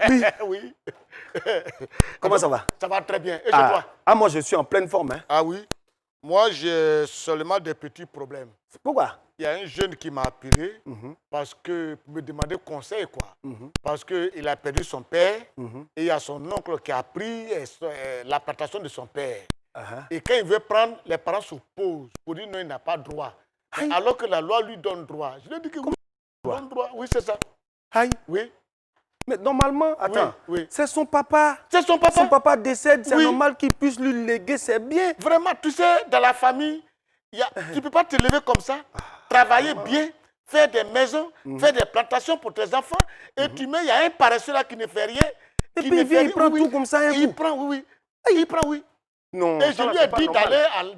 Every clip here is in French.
Oui. Oui. Comment ça va? Ça va très bien. Et chez toi? Ah, moi, je suis en pleine forme. Hein. Ah oui. Moi, j'ai seulement des petits problèmes. Pourquoi? Il y a un jeune qui m'a appelé parce que, pour me demander conseil, quoi. Parce qu'il a perdu son père et il y a son oncle qui a pris la plantation de son père. Et quand il veut prendre, les parents s'opposent pour dire non, il n'a pas droit. Alors que la loi lui donne droit. Je lui ai dit que oui, donne droit. Oui, c'est ça. Aïe. Oui. Mais normalement, attends, oui. c'est son papa. C'est son papa. Son papa décède, c'est Oui. normal qu'il puisse lui léguer, c'est bien. Vraiment, tu sais, dans la famille, tu ne peux pas te lever comme ça, travailler bien, faire des maisons, faire des plantations pour tes enfants, et tu mets, il y a un paresseux là qui ne fait rien. Et puis il vient, il prend tout comme ça, un Il coup. prend, oui. Il prend, oui. Non, Et je lui ai dit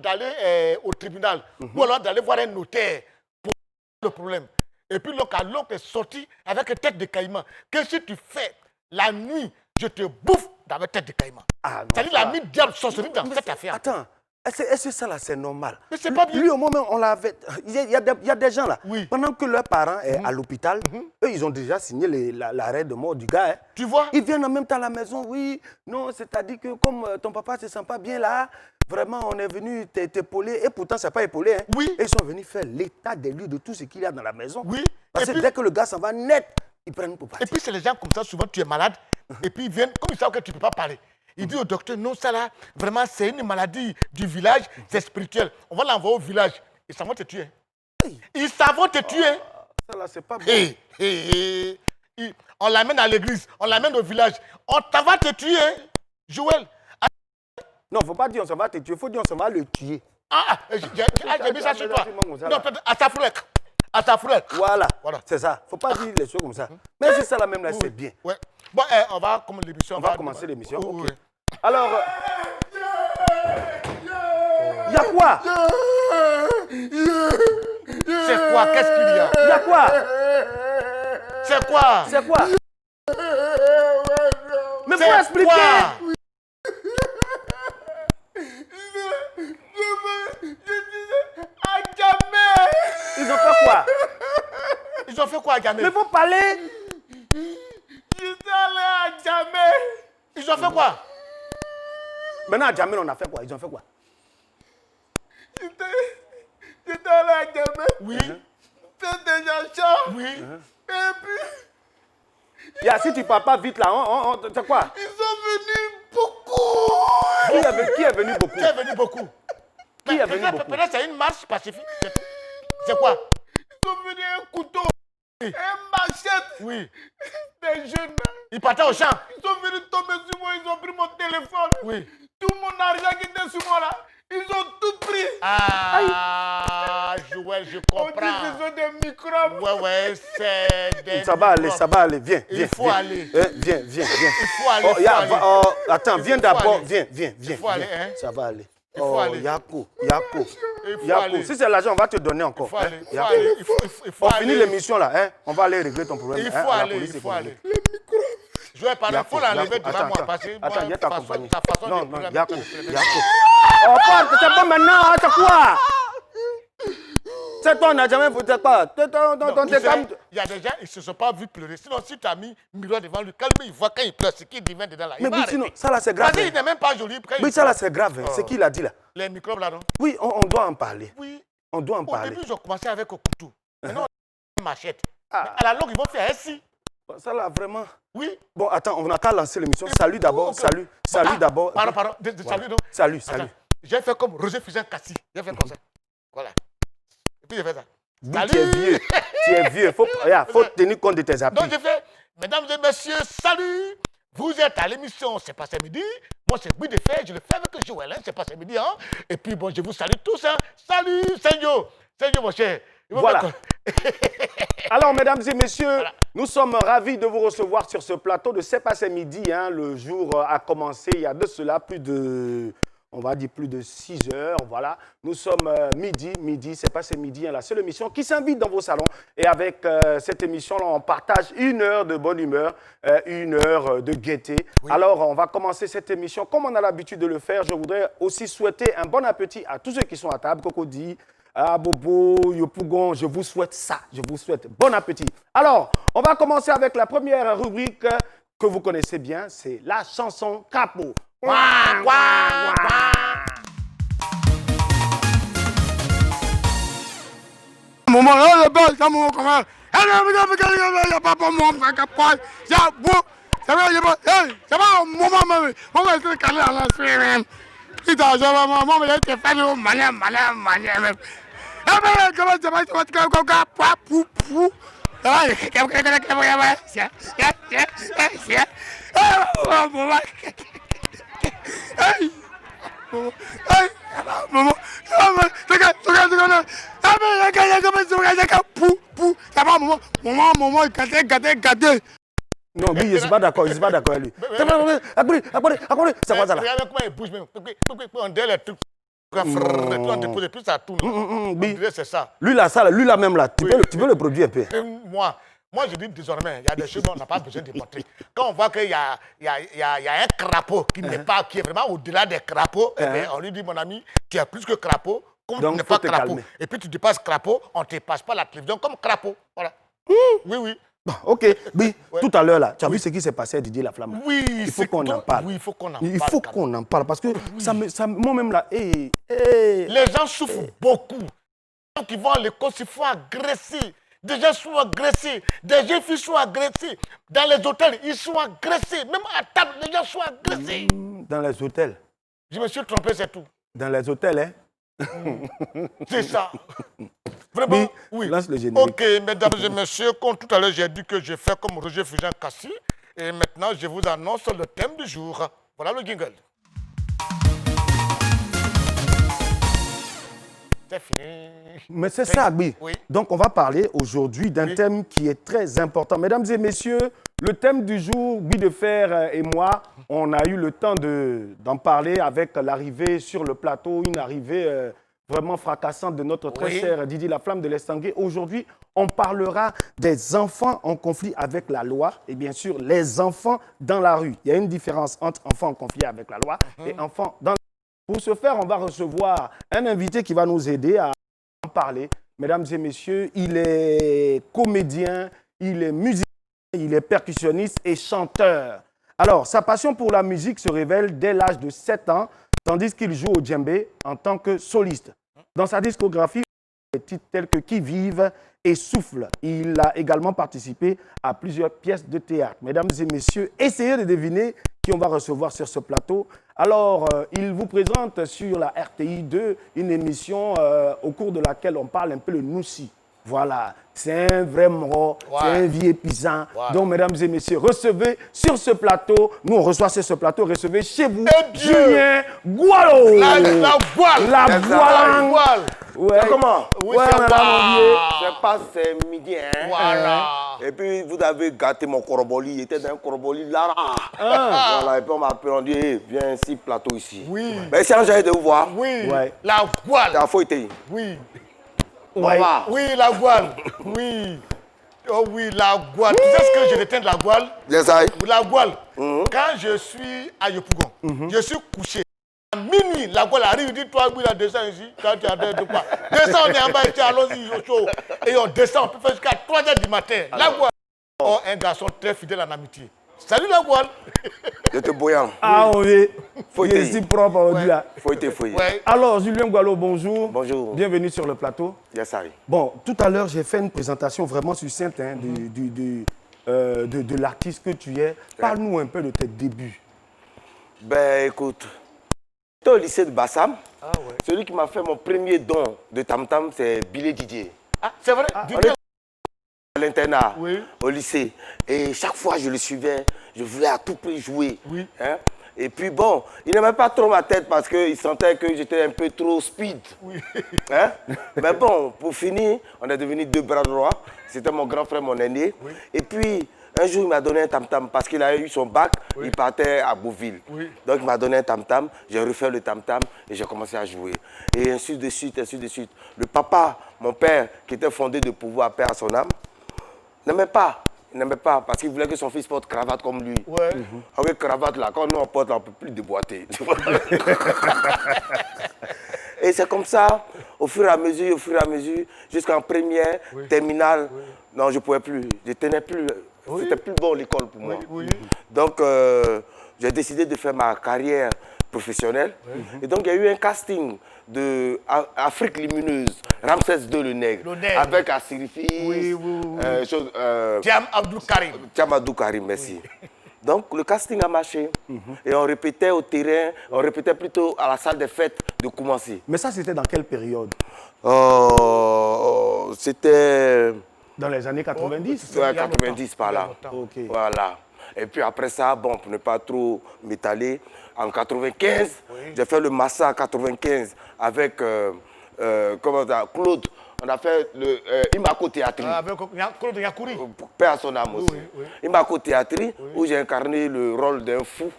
d'aller au tribunal, ou alors d'aller voir un notaire pour le problème. Et puis l'oncle est sorti avec une tête de caïman. Que si tu fais la nuit, je te bouffe dans la tête de caïman. C'est-à-dire la nuit diable sorcellerie dans cette affaire. Attends, est-ce que ça là c'est normal? Mais c'est pas bien. Lui au moment on l'avait, il y a des gens là, Oui. pendant que leurs parents est à l'hôpital, eux ils ont déjà signé l'arrêt de mort du gars. Hein. Tu vois? Ils viennent en même temps à la maison, oui, non, c'est-à-dire que comme ton papa ne se sent pas bien là, vraiment on est venu t'épauler, et pourtant c'est pas épaulé. Hein. Oui. Et ils sont venus faire l'état des lieux de tout ce qu'il y a dans la maison. Oui. Parce que dès que le gars s'en va net, ils prennent pour partir. Et puis c'est les gens comme ça, souvent tu es malade, et puis ils viennent, comme ils savent que tu ne peux pas parler. Ils disent au docteur, non, ça là, vraiment c'est une maladie du village, c'est spirituel. On va l'envoyer au village. Ils savent te tuer. Ils savent te tuer. Ça là, c'est pas bon. On l'amène à l'église, on l'amène au village. On va te tuer, Joël. Non, il ne faut pas dire on s'en va te tuer, il faut dire on s'en va le tuer. J'ai mis ça sur toi. Non, à ta frère. À ta frère. Voilà. C'est ça. Il ne faut pas dire les choses comme ça. Mais c'est ça là même là, c'est bien. Ouais. Bon, on va commencer l'émission. On va commencer l'émission. Oui. Alors, il y a quoi? C'est quoi? Qu'est-ce qu'il y a? Il y a quoi? C'est quoi? C'est quoi? Mais faut expliquer. À jamais. Ils ont fait quoi? Ils ont fait quoi à jamais? Mais faut parler. J'étais allé à jamais. Ils ont fait quoi? Maintenant à jamais on a fait quoi? Ils ont fait quoi? J'étais allé à jamais. Oui. Faire des achats. Oui. Et puis... Yeah, si tu parles pas vite là, c'est quoi? Ils sont venus beaucoup. Qui est venu beaucoup? Qui est venu beaucoup? Qui est venu beaucoup? Peut-être c'est une marche pacifique. C'est quoi? Ils sont venus un couteau, un machette. Oui. Des jeunes. Ils partaient au champ. Ils sont venus tomber sur moi, ils ont pris mon téléphone. Oui. Tout mon argent qui était sur moi là, ils ont tout pris. Ah, Joël, je comprends. On dit que ce sont des microbes. Ouais, c'est des Ça va aller, ça va aller. Viens, viens. Il faut aller. Viens. Il faut aller. Attends, viens d'abord. Viens. Il faut aller, hein. Ça va aller. Il faut aller. Yako. Aller. Si c'est l'argent, on va te donner encore. Il faut aller. Il faut on aller. finit l'émission là. Hein? On va aller régler ton problème. Il faut aller. Il faut aller. Je vais parler. Il faut l'enlever devant moi. Parce que attends, il y a ta compagnie. Ta façon non, de Yako. Oh, c'est pas maintenant. C'est quoi? C'est toi, on n'a jamais voté quoi? Il y a des gens, ils ne se sont pas vus pleurer. Sinon, si tu as mis un miroir devant lui, calme, il voit quand il pleure, ce qu'il divine dedans là. Mais sinon, ça là, c'est grave. Parce qu'il n'est même pas joli. Mais ça là, c'est grave. C'est qui l'a dit là? Les microbes là, non? Oui, on doit en parler. Oui. On doit en parler. Au début, ils ont commencé avec un couteau. Maintenant, on a une machette. Mais à la longue, ils vont faire ainsi. Ça là, vraiment. Oui. Bon, attends, on n'a qu'à lancer l'émission. Salut d'abord. Salut d'abord. Pardon. Salut, non? Salut. J'ai fait comme Roger Fusain-Cassi. J'ai fait comme ça. Voilà. Et puis j'ai fait ça. Salut. Tu es vieux. Faut tenir compte de tes appuis. Donc j'ai fait, mesdames et messieurs, salut. Vous êtes à l'émission C'est passé midi. Moi, c'est Bruit de Fer. Je le fais avec Joël. Hein? C'est passé midi. Hein? Et puis, bon, je vous salue tous. Hein? Salut, Senyo. Senyo, mon cher. Voilà. Alors, mesdames et messieurs, nous sommes ravis de vous recevoir sur ce plateau de C'est passé midi. Hein? Le jour a commencé il y a de cela plus de... On va dire plus de 6 heures, voilà. Nous sommes midi, c'est passé midi, hein, la seule émission qui s'invite dans vos salons. Et avec cette émission-là, on partage 1 heure de bonne humeur, 1 heure de gaieté. Oui. Alors, on va commencer cette émission comme on a l'habitude de le faire. Je voudrais aussi souhaiter un bon appétit à tous ceux qui sont à table. Cocody, Bobo, Yopougon, je vous souhaite ça. Je vous souhaite bon appétit. Alors, on va commencer avec la première rubrique que vous connaissez bien, c'est la chanson Crapaud. Maman, là, le bel, ça m'a comment? Il n'y a pas pour moi, frère, ça va, ça va, maman, c'est calé à la sphère. Il t'a joué, maman, il a été fait au malin. Ah, mais comment ça va, Non, oui, je ne suis pas d'accord, avec lui. C'est quoi ça là? Regarde comment il bouge même. On dirait les trucs. On dépose plus ça tourne. On dirait c'est ça. Lui là même là, tu peux le produire un peu. Moi, je dis désormais, il y a des choses dont on n'a pas besoin de montrer. Quand on voit qu'il y a un crapaud qui est vraiment au-delà des crapauds, on lui dit, mon ami, tu es plus que crapaud, comme tu n'es pas crapaud. Et puis tu dépasses crapaud, on ne te passe pas la télévision comme crapaud. Voilà. Oui. Bon, ok, oui, tout à l'heure là, tu as vu ce qui s'est passé à Didier Laflamme? Oui, il faut qu'on en parle. Oui, il faut qu'on en parle. Il faut qu'on en parle parce que moi-même là, Les gens souffrent beaucoup. Les gens qui vont à l'école se font agresser. Des gens sont agressés. Des jeunes filles sont agressées. Dans les hôtels, ils sont agressés. Même à table, les gens sont agressés. Dans les hôtels? Je me suis trompé, c'est tout. Dans les hôtels, hein? C'est ça. Vraiment, oui. Lance le générique. Ok, mesdames et messieurs, comme tout à l'heure, j'ai dit que je fais comme Roger Fujan-Cassi. Et maintenant, je vous annonce le thème du jour. Voilà le jingle. C'est fini. Mais c'est ça, oui. Donc, on va parler aujourd'hui d'un thème qui est très important. Mesdames et messieurs, le thème du jour, Guy de Fer et moi, on a eu le temps d'en parler avec l'arrivée sur le plateau, une arrivée vraiment fracassante de notre très cher Didier Laflamme de l'Estanguet. Aujourd'hui, on parlera des enfants en conflit avec la loi et bien sûr, les enfants dans la rue. Il y a une différence entre enfants en conflit avec la loi et enfants dans la rue. Pour ce faire, on va recevoir un invité qui va nous aider à en parler. Mesdames et messieurs, il est comédien, il est musicien, il est percussionniste et chanteur. Alors, sa passion pour la musique se révèle dès l'âge de 7 ans, tandis qu'il joue au djembé en tant que soliste. Dans sa discographie, des titres tels que Qui vive et Souffle. Il a également participé à plusieurs pièces de théâtre. Mesdames et messieurs, essayez de deviner qui on va recevoir sur ce plateau. Alors, il vous présente sur la RTI 2 une émission au cours de laquelle on parle un peu le Noussi. Voilà, c'est un vrai moro, c'est un vieux paysan. Donc, mesdames et messieurs, recevez sur ce plateau, nous on reçoit sur ce plateau, recevez chez vous Julien Gualo. La voile. La voile. Ouais. Comment? Oui, c'est c'est pas c'est midi, hein? Voilà. Et puis, vous avez gâté mon coroboli. Il était dans un coroboli là. Voilà, et puis on m'a appelé, on dit, hey, viens ici, plateau ici. Oui. Mais c'est un joie de vous voir. Oui. La voile. C'est la faute. Oui. Oui, la voile. Oui. Oh oui, la voile. Tu sais ce que je retiens de la voile? La voile. Quand je suis à Yopougon, je suis couché. À minuit, la voile arrive, dit toi, oui, la descend ici. Quand tu as de quoi? Descend, on est en bas, allons-y, et on descend, on peut faire jusqu'à 3 h du matin. La voile. Oh, un garçon très fidèle en amitié. Salut la voile. Je te bouillant. Ah oui, faut il est si propre aujourd'hui là. Fouetté. Alors, Julien Gualo, bonjour. Bonjour. Bienvenue sur le plateau. Yes, ça. Bon, tout à l'heure, j'ai fait une présentation vraiment succincte hein, de l'artiste que tu es. Parle-nous un peu de tes débuts. Ben, écoute, j'étais au lycée de Bassam. Celui qui m'a fait mon premier don de tam-tam, c'est Billy Didier. Ah, c'est vrai? À l'internat, au lycée. Et chaque fois, je le suivais. Je voulais à tout prix jouer. Hein? Et puis bon, il n'aimait pas trop ma tête parce qu'il sentait que j'étais un peu trop speed. Hein? Mais bon, pour finir, on est devenus 2 bras droits. C'était mon grand frère, mon aîné. Et puis, un jour, il m'a donné un tam-tam parce qu'il a eu son bac. Il partait à Beauville. Donc, il m'a donné un tam-tam. J'ai refait le tam-tam et j'ai commencé à jouer. Et ainsi de suite, ainsi de suite. Le papa, mon père, qui était fondé de pouvoir, paix à son âme, n'aimait pas. Il n'aimait pas parce qu'il voulait que son fils porte cravate comme lui. Avec cravate là, quand nous on porte, on ne peut plus déboîter. Et c'est comme ça, au fur et à mesure, jusqu'en première, terminale. Non, je ne pouvais plus. Je ne tenais plus C'était plus bon l'école pour moi. Oui. Donc, j'ai décidé de faire ma carrière professionnelle. Et donc, il y a eu un casting de Afrique Lumineuse, Ramsès II le Nègre, avec Assirifi, Thiam Abdou Karim. Thiam Abdou Karim, merci. Donc, le casting a marché. Et on répétait au terrain, on répétait plutôt à la salle des fêtes de Koumassi. Mais ça, c'était dans quelle période? C'était... Dans les années 90? Ouais, 90 par là. Okay. Voilà. Et puis après ça, bon, pour ne pas trop m'étaler, en 95, j'ai fait le Massa en 95 avec Claude. On a fait le Imako Théâtri. Avec Claude Yakouri. Père à son âme aussi. Imako Théâtri, où j'ai incarné le rôle d'un fou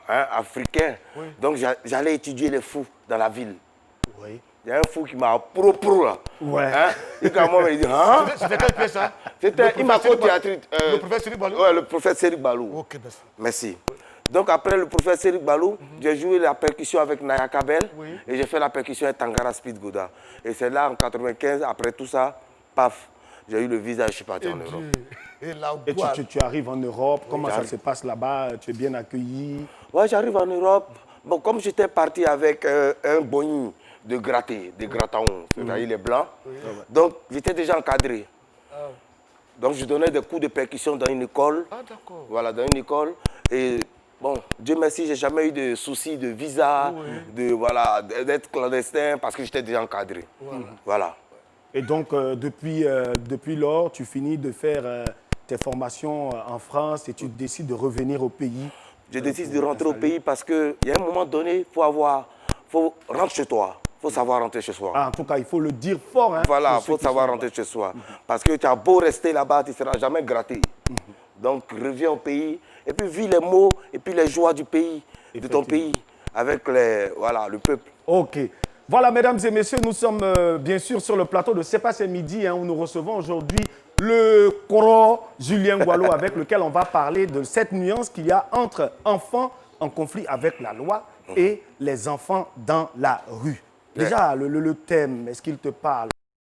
africain. Donc j'allais étudier les fous dans la ville. Il y a un fou qui m'a pro là. Il m'a dit, hein? C'était quelle pièce, ça? C'était Imako Théâtri. Le professeur Serigne Balou? Oui, le professeur Serigne Balou. Ok, merci. Merci. Donc après le professeur Serigne Balou, j'ai joué la percussion avec Naya Kabel et j'ai fait la percussion avec Tangara Speed Goda. Et c'est là en 95, après tout ça, paf, j'ai eu le visa et je suis parti en Europe. Et tu arrives en Europe, comment ça se passe là-bas? Tu es bien accueilli? Oui, j'arrive en Europe. Bon, comme j'étais parti avec un Boeing de gratter, des grattons, c'est-à-dire les blancs, donc j'étais déjà encadré. Donc je donnais des coups de percussion dans une école. Voilà, dans une école. Et bon, Dieu merci, j'ai jamais eu de soucis de visa, d'être clandestin parce que j'étais déjà encadré. Voilà. Et donc, depuis lors, tu finis de faire tes formations en France et tu décides de revenir au pays. Je décide de rentrer au pays parce qu'il y a un moment donné, il faut rentrer chez toi. Il faut savoir rentrer chez soi. Ah, en tout cas, il faut le dire fort. Hein, voilà, il faut savoir rentrer chez soi. Parce que tu as beau rester là-bas, tu ne seras jamais gratté. Donc, reviens au pays et puis vis les maux et puis les joies du pays, de ton pays, avec le peuple. OK. Voilà, mesdames et messieurs, nous sommes bien sûr sur le plateau de C'est pas c'est midi, où nous recevons aujourd'hui le Koro Julien Gwalo, avec lequel on va parler de cette nuance qu'il y a entre enfants en conflit avec la loi et les enfants dans la rue. Déjà, le thème, est-ce qu'il te parle?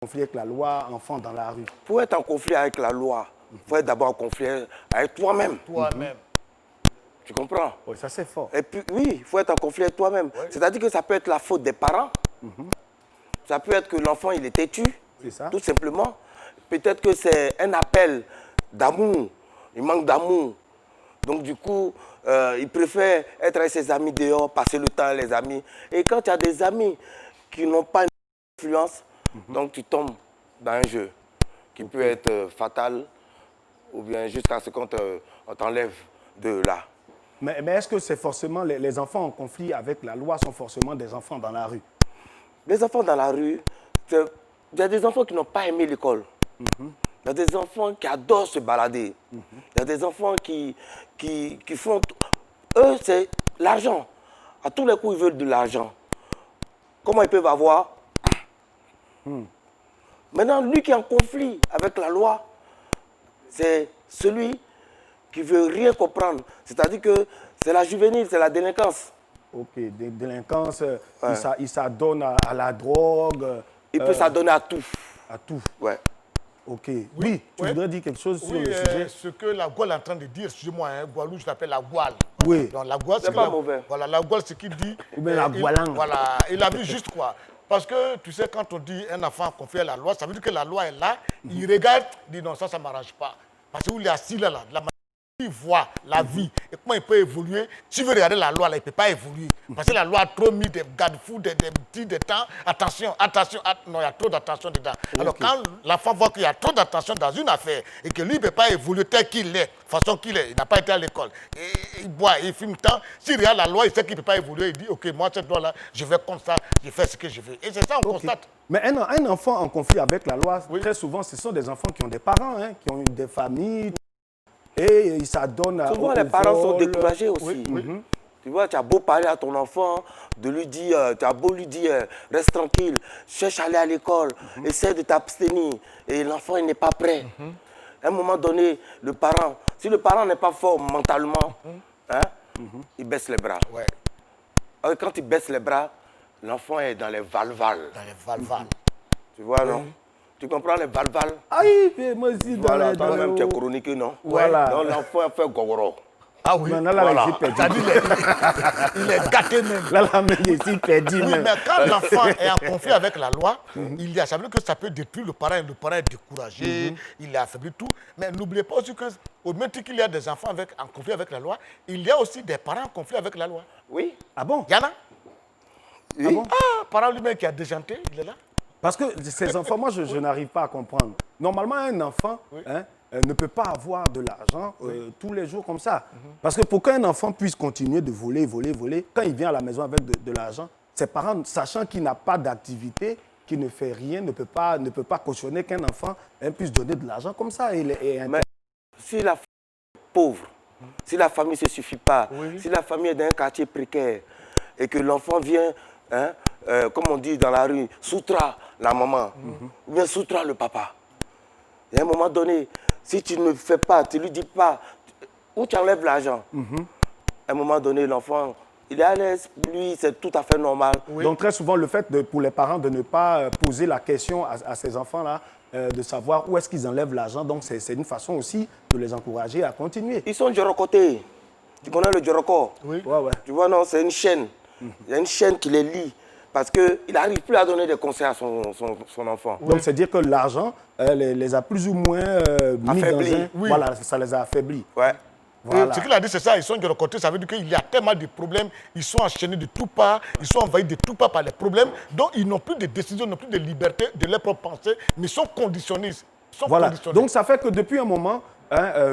Conflit avec la loi, enfants dans la rue. Pour être en conflit avec la loi, il faut être d'abord en conflit avec toi-même. Tu comprends? Oui, ça c'est fort. Et puis, oui, il faut être en conflit avec toi-même. C'est-à-dire que ça peut être la faute des parents. Ça peut être que l'enfant, il est têtu. C'est ça. Tout simplement. Peut-être que c'est un appel d'amour. Il manque d'amour. Donc, du coup, il préfère être avec ses amis dehors, passer le temps avec les amis. Et quand tu as des amis qui n'ont pas une influence, donc tu tombes dans un jeu qui peut être fatal ou bien jusqu'à ce qu'on t'enlève de là. Mais est-ce que c'est forcément les enfants en conflit avec la loi sont forcément des enfants dans la rue? Les enfants dans la rue, il y a des enfants qui n'ont pas aimé l'école. Il y a des enfants qui adorent se balader. Il y a des enfants qui font... Eux, c'est l'argent. À tous les coups, ils veulent de l'argent. Comment ils peuvent avoir? Maintenant, lui qui est en conflit avec la loi, c'est celui qui ne veut rien comprendre. C'est-à-dire que c'est la juvénile, c'est la délinquance. Ok, délinquance, il s'adonne à la drogue. Il peut s'adonner à tout. À tout. Ouais. Ok. Oui, tu voudrais dire quelque chose sur le sujet? Ce que la Gouale est en train de dire, excusez-moi, Goualou, je l'appelle la Gouale. Oui. Donc, la Gouale, c'est pas mauvais. Voilà, la Gouale, ce qu'il dit. Ou bien la Goualan. Voilà, il a vu juste quoi. Parce que, tu sais, quand on dit un enfant confie à la loi, ça veut dire que la loi est là, il regarde, il dit non, ça ne m'arrange pas. Parce qu'il est assis là, il voit la vie et comment il peut évoluer. Si tu veux regarder la loi, là, il ne peut pas évoluer. Parce que la loi a trop mis des garde-fous, des temps. Attention, non, il y a trop d'attention dedans. Alors quand l'enfant voit qu'il y a trop d'attention dans une affaire et que lui ne peut pas évoluer tel qu'il est, façon qu'il est, il n'a pas été à l'école, il boit, il fume tant. S'il regarde la loi, il sait qu'il ne peut pas évoluer, il dit, ok, moi, cette loi-là, je vais comme ça, je fais ce que je veux. Et c'est ça, on constate. Mais un enfant en conflit avec la loi, très souvent, ce sont des enfants qui ont des parents, qui ont des familles. Et ils s'adonnent à... Souvent, les parents sont découragés aussi. Tu vois, tu as beau parler à ton enfant, de lui dire, tu as beau lui dire, reste tranquille, cherche à aller à l'école, essaie de t'abstenir. Et l'enfant, il n'est pas prêt. À un moment donné, le parent, si le parent n'est pas fort mentalement, il baisse les bras. Quand il baisse les bras, l'enfant est dans les valvales. Dans les valvales. Tu vois, non? Tu comprends les balbal? Aïe, moi aussi, voilà, toi-même, tu es chroniqué, non? Voilà. Donc l'enfant a fait gogoro. Ah oui, maintenant, là, voilà. Il est gâté même. Là, la main est perdu Oui, même. mais quand l'enfant est en conflit avec la loi, ça veut dire que ça peut détruire le parent. Le parent est découragé, il est affaibli, tout. Mais n'oubliez pas aussi qu'au même titre qu'il y a des enfants en conflit avec la loi, il y a aussi des parents en conflit avec la loi. Oui. Ah bon? Il y en a. Oui. Ah bon? Ah, parent lui-même qui a déjanté, il est là. Parce que ces enfants, moi, je n'arrive pas à comprendre. Normalement, un enfant ne peut pas avoir de l'argent tous les jours comme ça. Parce que pour qu'un enfant puisse continuer de voler, quand il vient à la maison avec de l'argent, ses parents, sachant qu'il n'a pas d'activité, qu'il ne fait rien, ne peut pas cautionner qu'un enfant puisse donner de l'argent comme ça. Mais si la famille est pauvre, si la famille ne se suffit pas, si la famille est dans un quartier précaire et que l'enfant vient, comme on dit dans la rue, soutra la maman, ou bien soutra le papa. Et à un moment donné, si tu ne fais pas, tu ne lui dis pas, où tu enlèves l'argent, à un moment donné, l'enfant, il est à l'aise, lui, c'est tout à fait normal. Donc très souvent, le fait pour les parents de ne pas poser la question à ces enfants-là, de savoir où est-ce qu'ils enlèvent l'argent, donc c'est une façon aussi de les encourager à continuer. Ils sont djorokotés. Tu connais le djoroko? Oui. Ouais. Tu vois, non, c'est une chaîne. Il y a une chaîne qui les lie. Parce qu'il n'arrive plus à donner des conseils à son enfant. Donc, c'est dire que l'argent les a plus ou moins mis affaiblis. dans un... Voilà, ça les a affaiblis. Ouais. Voilà. Ce qu'il a dit, c'est ça, ils sont de leur côté, ça veut dire qu'il y a tellement de problèmes, ils sont enchaînés de tout part, ils sont envahis de tout part par les problèmes, donc ils n'ont plus de décision, n'ont plus de liberté de leur propre pensée, mais sont conditionnés. Voilà, donc ça fait que depuis un moment,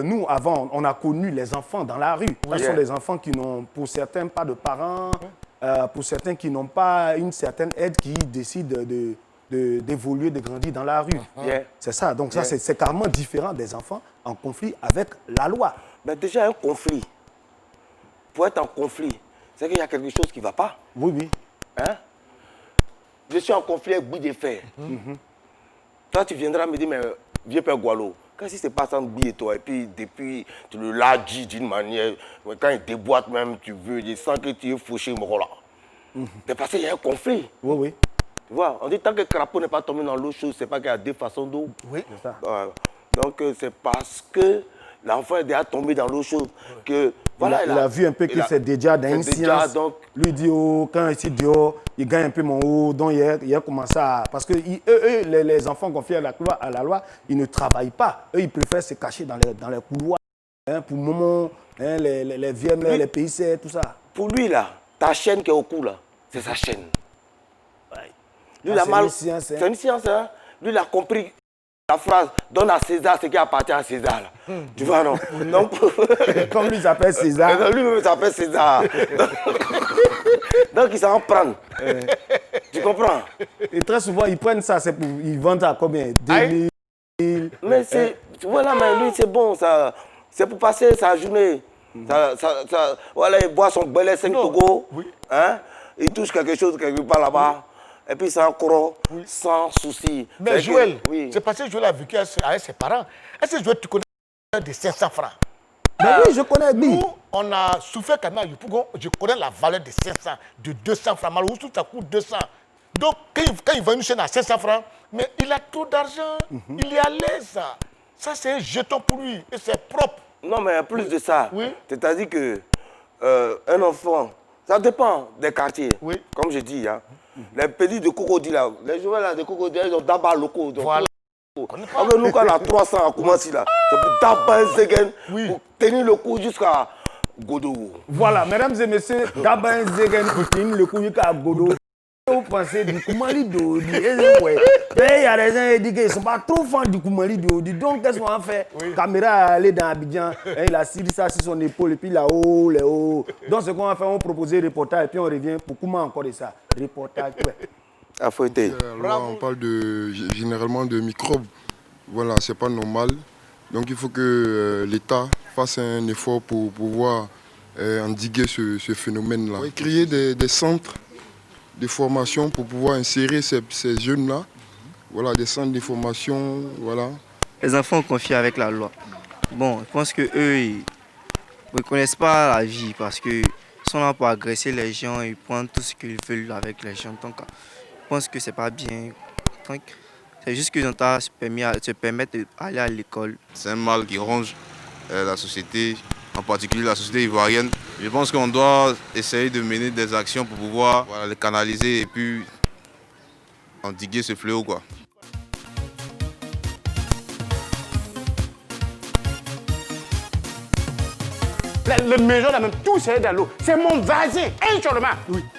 nous, avant, on a connu les enfants dans la rue. Ce sont des enfants qui n'ont, pour certains, pas de parents, pour certains qui n'ont pas une certaine aide, qui décident d'évoluer, de grandir dans la rue. C'est ça, donc ça, c'est carrément différent des enfants en conflit avec la loi. Mais déjà, un conflit, pour être en conflit, c'est qu'il y a quelque chose qui ne va pas. Oui. Hein? Je suis en conflit avec Boui de Fer. Toi, tu viendras me dire, mais vieux père Gualo, qu'est-ce qui se passe entre Boui et toi? Et puis, depuis, tu le l'as dit d'une manière, quand il déboîte même, tu veux, je sens que tu es fauché, là. C'est parce qu'il y a un conflit. Oui. Tu vois, on dit tant que le crapaud n'est pas tombé dans l'eau chaude, c'est pas qu'il y a deux façons d'eau. Oui, c'est ça. Donc, c'est parce que l'enfant est déjà tombé dans l'eau chaude que... Voilà, il a vu un peu que c'est déjà dans une science. Donc... Lui dit, quand il dit, il gagne un peu mon haut. Donc, il a commencé à... Parce que les enfants confiés à la loi, ils ne travaillent pas. Eux, ils préfèrent se cacher dans les couloirs. Pour le moment, les VM, les pays, tout ça. Pour lui, là, ta chaîne qui est au cou, là, c'est sa chaîne. Lui, c'est une science, hein. Lui, il a compris la phrase « Donne à César ce qui appartient à César ». Tu vois, non? Donc, comme lui, il s'appelle César. Lui-même, il s'appelle César. Donc, il s'en prend. Tu comprends? Et très souvent, ils prennent ça, ils vendent à combien? 2000. Mais c'est... Voilà, mais lui, c'est bon, ça. C'est pour passer sa journée. Voilà, il boit son belé 5 Togo. Hein? Il touche quelque chose quelque part là-bas. Et puis c'est encore sans souci. Mais Joël, c'est parce que Joël a vécu avec ses parents. Est-ce que Joël, tu connais de 500 francs? Oui, je connais. Nous, on a souffert quand même à Yopougon. Je connais la valeur de 500, de 200 francs. Malheureusement, ça coûte 200. Donc, quand il vend une chaîne à 500 francs, mais il a trop d'argent. Il est à l'aise. Ça, c'est un jeton pour lui. Et c'est propre. Non, mais plus de ça. C'est-à-dire qu'un enfant, ça dépend des quartiers. Comme je dis, hein. Les petits de crocodile, les joueurs là, de crocodile, ils ont d'abord locaux. Voilà. Nous, quand on a 300 à Koumassi, là, c'est pour d'abord un Zegen, pour tenir le coup jusqu'à Godou. Voilà, mesdames et messieurs, d'abord un Zegen pour tenir le coup jusqu'à Godou. Vous pensez du Koumali Dodi? Il y a des gens qui disent qu'ils ne sont pas trop fans du Koumali Dodi. Donc, qu'est-ce qu'on a fait? Caméra aller dans Abidjan, il a tiré ça sur son épaule, et puis là-haut, là-haut. Donc, ce qu'on a fait, on proposait un reportage, et puis on revient pour comment encore de ça? Reportage, Là, on parle généralement de microbes. Voilà, c'est pas normal. Donc, il faut que l'État fasse un effort pour pouvoir endiguer ce phénomène-là. Il faut créer des centres de formation pour pouvoir insérer ces jeunes-là. Voilà, des centres de formation, voilà. Les enfants confiés avec la loi. Bon, je pense qu'eux, ils ne connaissent pas la vie parce qu'ils sont là pour agresser les gens et prendre tout ce qu'ils veulent avec les gens. Donc, je pense que c'est pas bien. Donc, C'est juste que l'État se permet d'aller à l'école. C'est un mal qui ronge la société, en particulier la société ivoirienne. Je pense qu'on doit essayer de mener des actions pour pouvoir les canaliser et puis endiguer ce fléau, quoi. La maison, là même, tout c'est dans l'eau. C'est mon voisin, un seulement,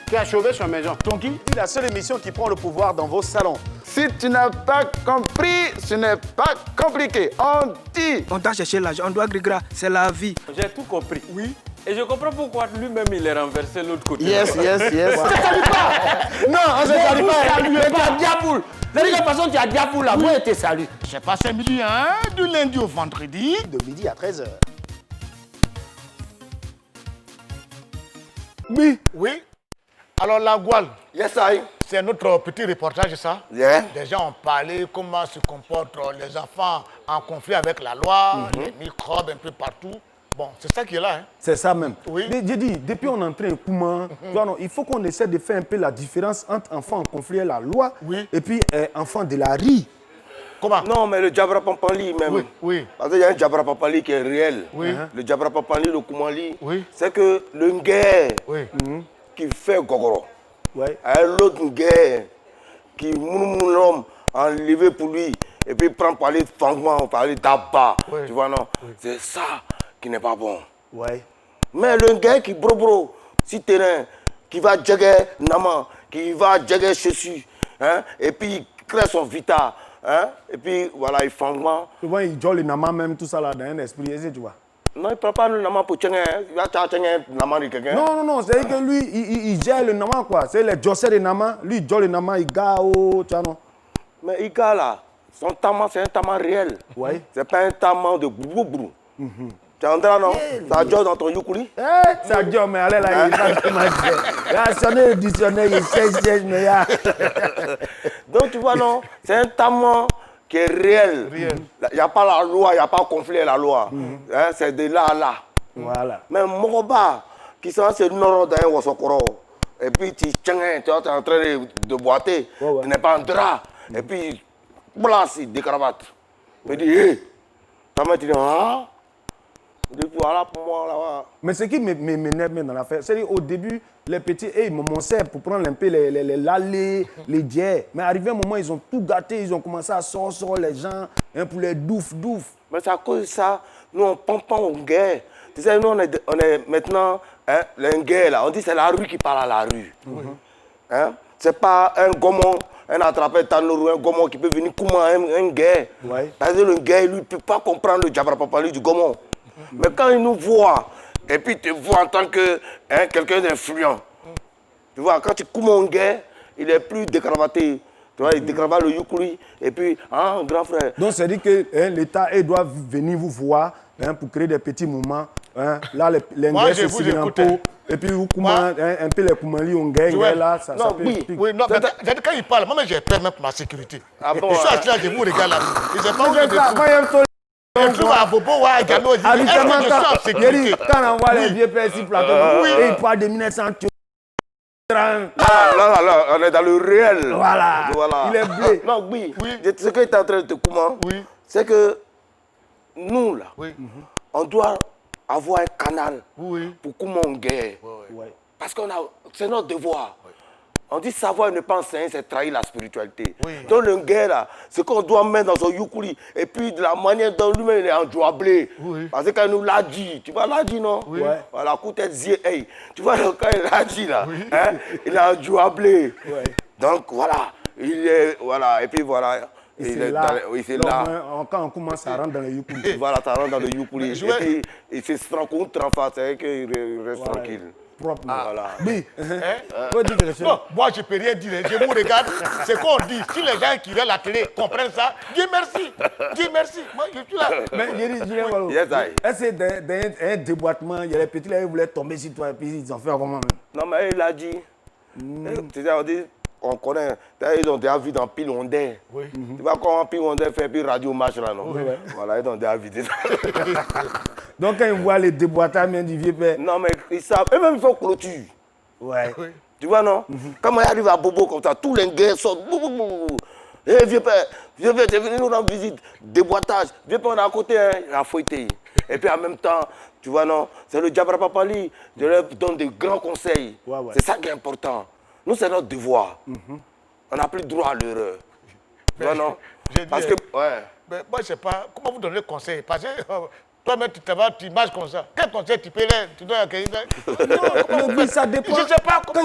qui a sauvé sa maison. Donc, la seule émission qui prend le pouvoir dans vos salons. Si tu n'as pas compris, ce n'est pas compliqué. On dit. On doit chercher l'argent, on doit grégra, c'est la vie. J'ai tout compris. Oui. Et je comprends pourquoi lui-même il est renversé de l'autre côté. Yes. Ça ne salue pas. Non, on ne salue pas. Mais tu as diaboule. De toute façon, tu as diaboule là. Moi, je te salue. J'ai passé midi, hein, du lundi au vendredi. De midi à 13h. Oui. Alors, la Gouale, Yes, I. c'est notre petit reportage, ça. Yeah. Les gens ont parlé comment se comportent les enfants en conflit avec la loi, les microbes un peu partout. Bon, c'est ça qui est là. Hein. C'est ça même. Oui. Mais j'ai dit, depuis on est entré au Kouma, il faut qu'on essaie de faire un peu la différence entre enfants en conflit avec la loi et puis enfants de la rue. Comment? Non, mais le Djabra Pampali même. Oui. Parce qu'il y a un Djabra Pampali qui est réel. Oui. Le Djabra Pampali, le Koumali, Oui. c'est que le Nguer qui fait Gogoro, Ouais. l'autre Nguer qui mounou l'homme enlevé pour lui et puis prend par les fangements, par les tabac. Tu vois, non? C'est ça qui n'est pas bon. Ouais. Mais le gars qui bro, si terrain, qui va djagger Nama, qui va djagger Chessu, hein, et puis il crée son vita, hein, et puis voilà, il fangement. Souvent, il joue le nama même, tout ça là, dans un esprit, tu vois. Non, il ne prend pas le Nama pour tchénger, il va tchénger Nama de quelqu'un. Non, c'est que lui, il gère le nama, quoi. C'est les jossers de nama, lui, il joue le nama, il gao, tu vois, non. Mais il gars là, son tama, c'est un tama réel. Ouais. C'est pas un tama de brou. Tu entends, non? Ça joue dans ton yukuli. Ça joue, mais allez là, il va comment dire. Il a sonné le dictionnaire, il sait, mais il y a. Donc tu vois, non? C'est un tama qui est réel. Il n'y a pas la loi, il n'y a pas conflit avec la loi. Hein, c'est de là à là. Voilà. Mais Moroba, qui sont assez nord d'un Wasokoro, et puis tu es en train de boiter, tu n'es pas en drap, et puis, place, il décravate. Il dit, hé, tu dis, ah, voilà pour moi là-bas. Mais ce qui m'énerve dans l'affaire, c'est qu'au début, les petits, ils m'ont montré pour prendre un peu les lalés, les diets. Mais arrivé un moment, ils ont tout gâté, ils ont commencé à sortir les gens hein, pour les douf. Mais c'est à cause de ça, nous on pompe pas en guerre. Tu sais, nous on est maintenant, hein, les guerres là, on dit c'est la rue qui parle à la rue. Hein? C'est pas un gomon, un attrapé tanourou, un gomon qui peut venir comme un guerre. Ouais. Parce que le guerre, lui, ne peut pas comprendre le Djabra Papali du gomon. Mais quand il nous voit, et puis te voit en tant que hein, quelqu'un d'influent, tu vois, quand tu coumes un guerre, il est plus décravaté. Tu vois, il décravate le yukuri, et puis, ah, grand frère. Donc, c'est dit que hein, l'État doit venir vous voir hein, pour créer des petits moments. Hein. Là, les Moi, Nguers, je c'est vous un écoute. pot. Et puis, vous hein, un peu les Koumali, on gagne. Là, ça Non, peut oui. Oui, non, mais quand il parle, moi, j'ai peur même pour ma sécurité. Ah bon, je suis assis là, je vous regarde là. Et j'ai pas envie de Quand il y a un peu. je trouve à Bobo ou à Gano, je dis, est-ce que je suis en sécurité? Quand on voit les vieux pères ici, et ils parlent de 1900. Là, on est dans le réel. Voilà. Il est blé. Non, oui. Ce que tu es en train de te commenter, c'est que nous, là, on doit avoir un canal pour comment on guerre. Parce que c'est notre devoir. On dit savoir et ne pas enseigner, c'est trahir la spiritualité. Donc le guerre, là, c'est qu'on doit mettre dans son yukuli. Et puis de la manière dont lui-même il est enjouablé. Parce que quand il nous l'a dit, tu vois, l'a dit, non? Voilà, coup tête zie, hey. Tu vois, quand il l'a dit, là, hein, il est enjouablé. Donc voilà, il est, voilà, et puis voilà. C'est là. Quand on commence, ça rentre dans le yukuli. Voilà, ça rentre dans le yukuli. Et puis, il se rencontre en face, c'est qu'il reste tranquille. Propre. Voilà. Oui. Non, moi je ne peux rien dire. Je vous regarde, c'est qu'on dit. Si les gens qui regardent la télé comprennent ça, dis merci. Dis merci. Moi je suis là. Mais est-ce que dans un déboîtement, il y a les petits là, ils voulaient tomber sur toi et puis ils ont fait comment même? Non, mais il a dit. Tu sais, on dit, on connaît. Ils ont déjà vu dans Pile Ondé. Tu vois comment Pile Ondé fait puis Radio Match là, non? Voilà, ils ont déjà vu. Donc quand ils voient les déboîtages du vieux père. Non, mais ils savent. Eux-mêmes, ils font clôture. Ouais. Tu vois, non? Quand moi, j'arrive à Bobo comme ça, tous les gars sortent. Eh, vieux père, tu es venu nous rendre visite. Déboîtage. Vieux père, on est à côté, hein. Il a fouetté. Et puis en même temps, tu vois, non, c'est le Djabra Papali. Je leur donne de grands conseils. Ouais. C'est ça qui est important. Nous, c'est notre devoir. On n'a plus droit à l'erreur. Tu vois, non? Parce que, ouais. Mais moi, je ne sais pas, comment vous donnez le conseil? Parce que toi-même, tu images comme ça. Quel conseil tu peux leur donner à quelqu'un? Non, mais ça dépend. Je ne sais pas comment...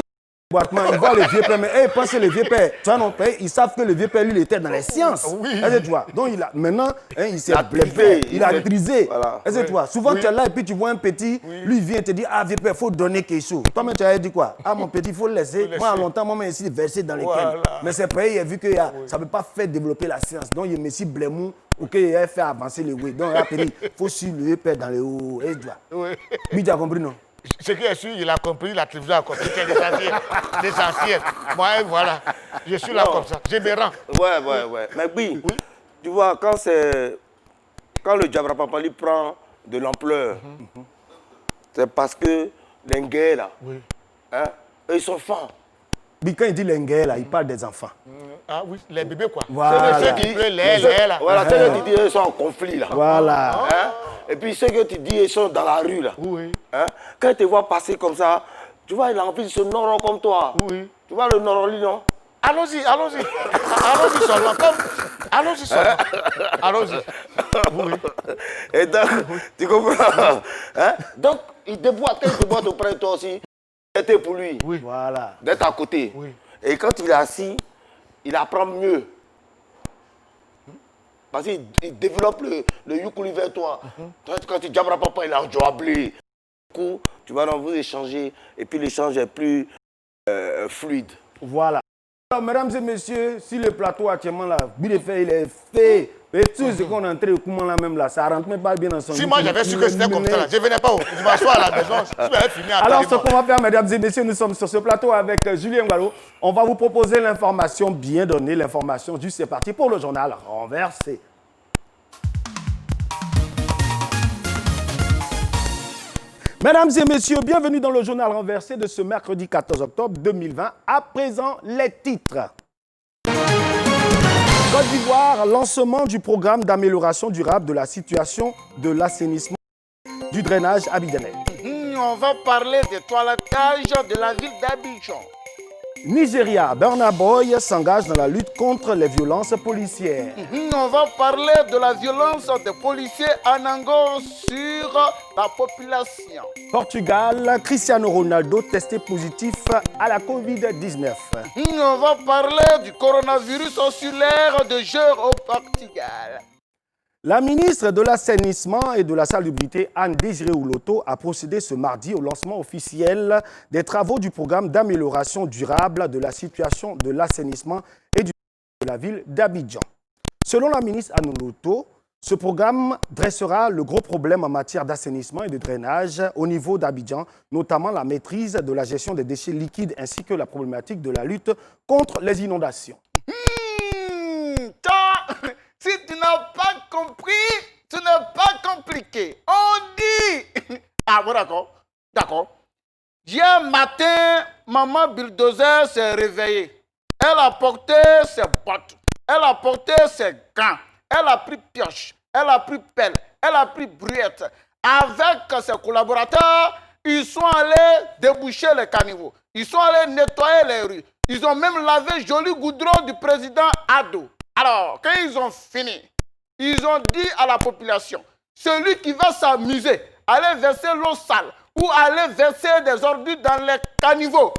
Ils voient le vieux père, mais ils pensent que le vieux père, tu vois, non, ils savent que le vieux père, lui, il était dans les sciences. Oui. Tu vois, donc maintenant, il s'est blessé, il a grisé. Voilà. Tu vois, souvent tu es là et puis tu vois un petit, lui, il vient te dire, ah, vieux père, il faut donner quelque chose. Toi-même, tu as dit quoi? Ah, mon petit, il faut le laisser. Moi, longtemps, moi, je suis versé dans lesquels. Voilà. Mais c'est pareil, il a vu que ça ne peut pas faire développer la science. Donc, il me dit, blémou, pour qu'il ait fait avancer le oui. Donc, il faut suivre le vieux père dans les hauts. Oui. Mais tu as compris, non? Ce qui est sûr, il a compris, la télévision a compris, c'est l'essentiel. Moi, voilà, je suis là comme ça, je me rends. Ouais. Mais oui, tu vois, quand le Djabra Papali prend de l'ampleur, c'est parce que les Nguer, là, hein, eux, ils sont fins. Mais quand il dit les Nguer, là, il parle des enfants. Ah oui, les bébés, quoi. Voilà. Ceux qui pleurent, là. Voilà, ceux que tu dis, ils sont en conflit, là. Voilà. Hein? Et puis ceux que tu dis, ils sont dans la rue, là. Oui. Hein? Quand ils te voient passer comme ça, tu vois, il a envie de se noro comme toi. Oui. Tu vois le noroli, non? Allons-y. Allons-y seulement. Allons-y seulement. Allons-y. Oui. Et donc, tu comprends? Hein? Donc, il déboîte auprès de toi aussi. C'était pour lui. Oui. Voilà. D'être à côté. Oui. Et quand il est assis, il apprend mieux. Parce qu'il développe le yukuli vers toi. Quand tu Djabra Papa, il a joué. Du coup, tu vas vous échanger. Et puis l'échange est plus fluide. Voilà. Alors, mesdames et messieurs, si le plateau actuellement là, il est fait. Et tout ce qu'on est entré au comment là même là, ça rentre même pas bien dans son. Si moi j'avais su que c'était comme ça, là, je ne venais pas je m'assois à la maison, je vais finir à Alors ce qu'on va faire, mesdames et messieurs, nous sommes sur ce plateau avec Julien Ngalo. On va vous proposer l'information bien donnée, l'information juste, c'est parti pour le journal renversé. Mesdames et messieurs, bienvenue dans le journal renversé de ce mercredi 14 octobre 2020. À présent, les titres. Côte d'Ivoire, lancement du programme d'amélioration durable de la situation de l'assainissement du drainage abidjanais. On va parler des toilettage de la ville d'Abidjan. Nigeria, Burna Boy s'engage dans la lutte contre les violences policières. On va parler de la violence des policiers en Angola sur la population. Portugal, Cristiano Ronaldo testé positif à la Covid-19. On va parler du coronavirus sur l'ère de jeu au Portugal. La ministre de l'Assainissement et de la Salubrité, Anne-Désirée Ouloto, a procédé ce mardi au lancement officiel des travaux du programme d'amélioration durable de la situation de l'assainissement et de la ville d'Abidjan. Selon la ministre Anne Ouloto, ce programme dressera le gros problème en matière d'assainissement et de drainage au niveau d'Abidjan, notamment la maîtrise de la gestion des déchets liquides ainsi que la problématique de la lutte contre les inondations. Si tu n'as pas compris, ce n'est pas compliqué. On dit... Ah bon, d'accord. Hier matin, maman bulldozer s'est réveillée. Elle a porté ses bottes, elle a porté ses gants, elle a pris pioche, elle a pris pelle, elle a pris brouette. Avec ses collaborateurs, ils sont allés déboucher les caniveaux. Ils sont allés nettoyer les rues. Ils ont même lavé joli goudron du président Ado. Alors, quand ils ont fini, ils ont dit à la population, celui qui va s'amuser, aller verser l'eau sale ou aller verser des ordures dans les caniveaux.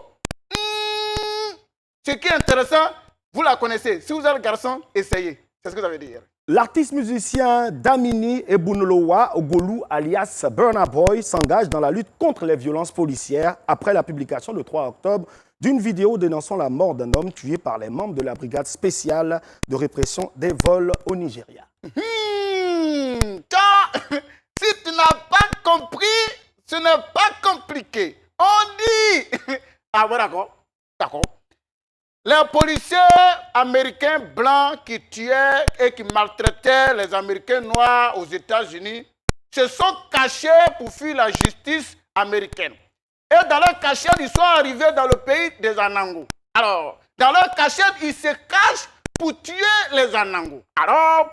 Ce qui est intéressant, vous la connaissez. Si vous êtes garçon, essayez. C'est ce que ça veut dire. L'artiste musicien Damini Ebunolowa Ogolu, alias Burna Boy, s'engage dans la lutte contre les violences policières après la publication le 3 octobre d'une vidéo dénonçant la mort d'un homme tué par les membres de la brigade spéciale de répression des vols au Nigeria. Si tu n'as pas compris, ce n'est pas compliqué. On dit... Ah bon, d'accord. Les policiers américains blancs qui tuaient et qui maltraitaient les Américains noirs aux États-Unis se sont cachés pour fuir la justice américaine. Et dans leur cachette, ils sont arrivés dans le pays des Anangos. Alors, dans leur cachette, ils se cachent pour tuer les Anangos. Alors,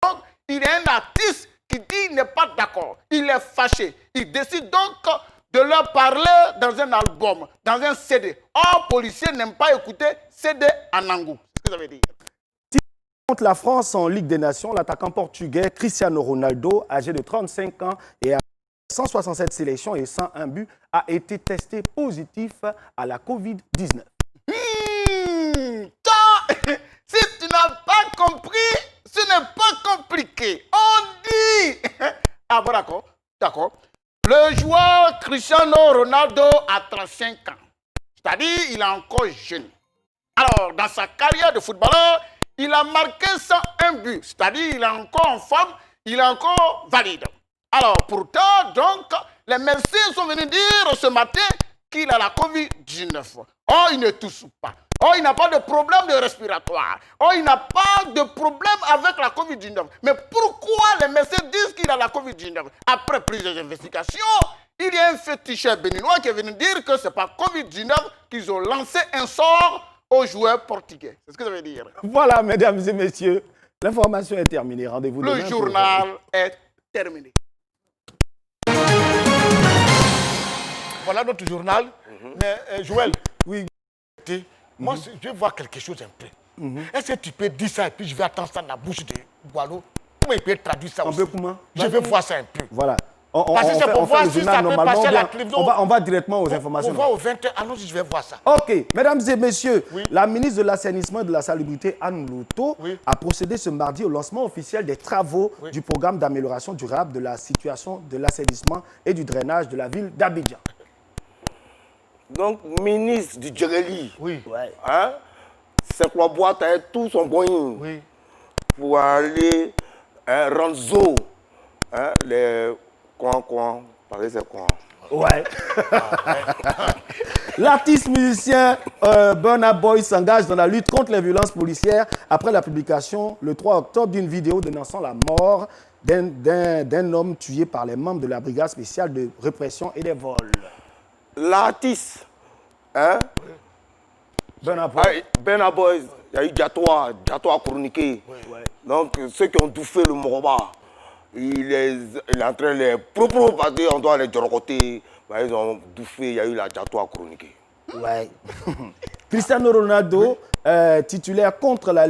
donc, il y a un artiste qui dit qu'il n'est pas d'accord. Il est fâché. Il décide donc de leur parler dans un album, dans un CD. Or, policiers n'aiment pas écouter CD Anangou. C'est ce que ça veut dire. Contre la France en Ligue des Nations, l'attaquant portugais Cristiano Ronaldo, âgé de 35 ans et à 167 sélections et 101 buts, a été testé positif à la Covid-19. Si tu n'as pas compris, ce n'est pas compliqué. On dit... Ah bon, d'accord. D'accord. Le joueur Cristiano Ronaldo a 35 ans. C'est-à-dire, il est encore jeune. Alors, dans sa carrière de footballeur, il a marqué 101 buts. C'est-à-dire, il est encore en forme, il est encore valide. Alors, pourtant, donc, les médecins sont venus dire ce matin qu'il a la Covid-19. Oh, il ne tousse pas. Oh, il n'a pas de problème de respiratoire. Oh, il n'a pas de problème avec la Covid-19. Mais pourquoi les médecins disent qu'il a la Covid-19? Après plusieurs investigations, il y a un féticheur béninois qui est venu dire que ce n'est pas Covid-19 qu'ils ont lancé un sort aux joueurs portugais. C'est ce que ça veut dire. Voilà, mesdames et messieurs, l'information est terminée. Rendez-vous demain. Le journal est terminé. Voilà notre journal. Mais Joël, oui, moi, je vais voir quelque chose un peu. Est-ce que tu peux dire ça et puis je vais attendre ça dans la bouche de Boileau? Comment il peut traduire ça aussi? Comment? Je vais voir ça un peu. Voilà. Parce que c'est pour voir si ça peut passer la clé. On va directement aux informations. On va aux 20h. Allons-y, je vais voir ça. Ok, mesdames et messieurs, la ministre de l'Assainissement et de la Salubrité, Anne Louto, a procédé ce mardi au lancement officiel des travaux du programme d'amélioration durable de la situation de l'assainissement et du drainage de la ville d'Abidjan. Donc, ministre du Djegeli, oui. Hein, Saint-Claude Boîte a tout son moyen pour aller rendre zoo, les coins, parler c'est quoi? Ouais. L'artiste musicien Burna Boy s'engage dans la lutte contre les violences policières après la publication le 3 octobre d'une vidéo dénonçant la mort d'un homme tué par les membres de la brigade spéciale de répression et des vols. L'artiste, hein? Burna Boy. Burna Boy, il y a eu Diatoa chroniqué. Donc, ceux qui ont tout fait le Moroba, il est en train de les proposer, on doit les djoroter. Ils ont tout fait, il y a eu la Diatoa chroniquée. Ouais. Cristiano Ronaldo, titulaire contre la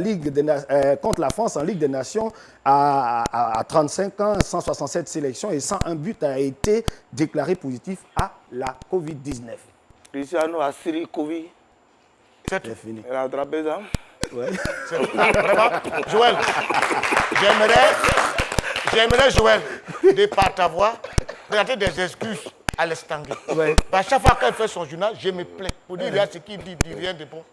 France en Ligue des Nations, à 35 ans, 167 sélections et 101 buts, a été déclaré positif à la Covid-19. Cristiano a Syrie Covid. C'est fini. Elle a attrapé ça. Ouais. Vraiment, Joël, j'aimerais, Joël, de par ta voix, présenter des excuses à l'Estangé. Ouais. À chaque fois qu'elle fait son journal, je me plains. Pour dire, ce qu'il dit rien de bon.